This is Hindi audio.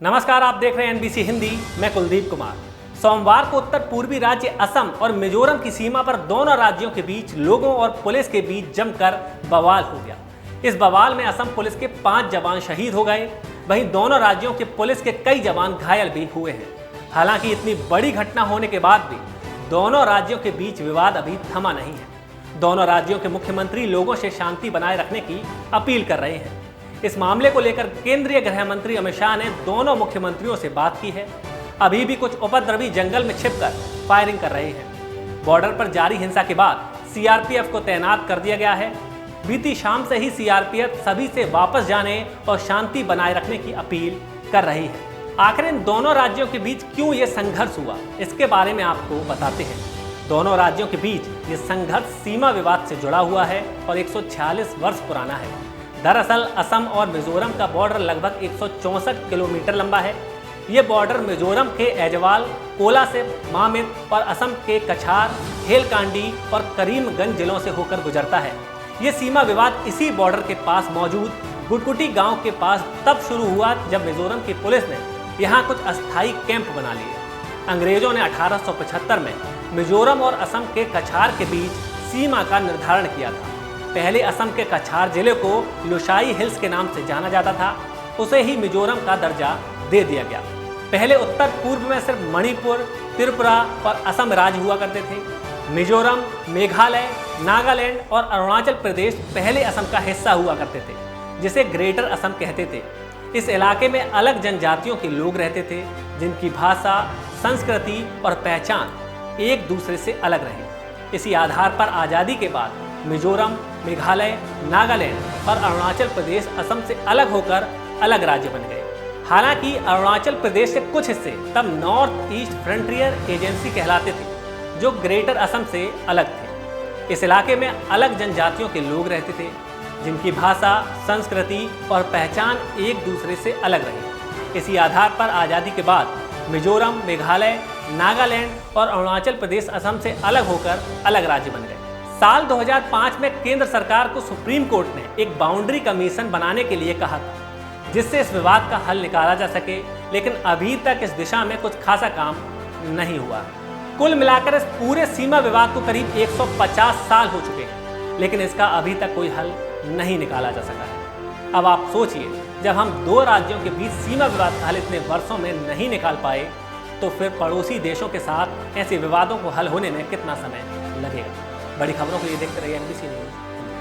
नमस्कार, आप देख रहे हैं एनबीसी हिंदी। मैं कुलदीप कुमार। सोमवार को उत्तर पूर्वी राज्य असम और मिजोरम की सीमा पर दोनों राज्यों के बीच लोगों और पुलिस के बीच जमकर बवाल हो गया। इस बवाल में असम पुलिस के 5 जवान शहीद हो गए, वहीं दोनों राज्यों के पुलिस के कई जवान घायल भी हुए हैं। हालांकि इतनी बड़ी घटना होने के बाद भी दोनों राज्यों के बीच विवाद अभी थमा नहीं है। दोनों राज्यों के मुख्यमंत्री लोगों से शांति बनाए रखने की अपील कर रहे हैं। इस मामले को लेकर केंद्रीय गृह मंत्री अमित शाह ने दोनों मुख्यमंत्रियों से बात की है। अभी भी कुछ उपद्रवी जंगल में छिपकर फायरिंग कर रहे हैं। बॉर्डर पर जारी हिंसा के बाद सीआरपीएफ को तैनात कर दिया गया है। बीती शाम से ही सीआरपीएफ सभी से वापस जाने और शांति बनाए रखने की अपील कर रही है। आखिर इन दोनों राज्यों के बीच क्यों ये संघर्ष हुआ, इसके बारे में आपको बताते हैं। दोनों राज्यों के बीच ये संघर्ष सीमा विवाद से जुड़ा हुआ है और 146 वर्ष पुराना है। दरअसल असम और मिजोरम का बॉर्डर लगभग 164 किलोमीटर लंबा है। ये बॉर्डर मिजोरम के ऐजवाल, कोलासिब, मामित और असम के कछार, हेलकांडी और करीमगंज जिलों से होकर गुजरता है। ये सीमा विवाद इसी बॉर्डर के पास मौजूद गुटकुटी गांव के पास तब शुरू हुआ जब मिजोरम की पुलिस ने यहाँ कुछ अस्थायी कैंप बना लिए। अंग्रेजों ने 1875 में मिजोरम और असम के कछार के बीच सीमा का निर्धारण किया था। पहले असम के कछार जिले को लुशाई हिल्स के नाम से जाना जाता था, उसे ही मिजोरम का दर्जा दे दिया गया। पहले उत्तर पूर्व में सिर्फ मणिपुर, त्रिपुरा और असम राज्य हुआ करते थे। मिजोरम, मेघालय, नागालैंड और अरुणाचल प्रदेश पहले असम का हिस्सा हुआ करते थे, जिसे ग्रेटर असम कहते थे। इस इलाके में अलग जनजातियों के लोग रहते थे, जिनकी भाषा, संस्कृति और पहचान एक दूसरे से अलग रहे। इसी आधार पर आज़ादी के बाद मिजोरम, मेघालय, नागालैंड और अरुणाचल प्रदेश असम से अलग होकर अलग राज्य बन गए। हालांकि अरुणाचल प्रदेश के कुछ हिस्से तब नॉर्थ ईस्ट फ्रंटियर एजेंसी कहलाते थे, जो ग्रेटर असम से अलग थे। इस इलाके में अलग जनजातियों के लोग रहते थे, जिनकी भाषा, संस्कृति और पहचान एक दूसरे से अलग रही। इसी आधार पर आज़ादी के बाद मिजोरम, मेघालय, नागालैंड और अरुणाचल प्रदेश असम से अलग होकर अलग राज्य बन गए। साल 2005 में केंद्र सरकार को सुप्रीम कोर्ट ने एक बाउंड्री कमीशन बनाने के लिए कहा था, जिससे इस विवाद का हल निकाला जा सके, लेकिन अभी तक इस दिशा में कुछ खासा काम नहीं हुआ। कुल मिलाकर इस पूरे सीमा विवाद को करीब 150 साल हो चुके हैं, लेकिन इसका अभी तक कोई हल नहीं निकाला जा सका है। अब आप सोचिए, जब हम दो राज्यों के बीच सीमा विवाद का हल इतने वर्षों में नहीं निकाल पाए, तो फिर पड़ोसी देशों के साथ ऐसे विवादों को हल होने में कितना समय लगेगा। बड़ी खबरों के लिए देखते रहिए एनबीसी न्यूज़।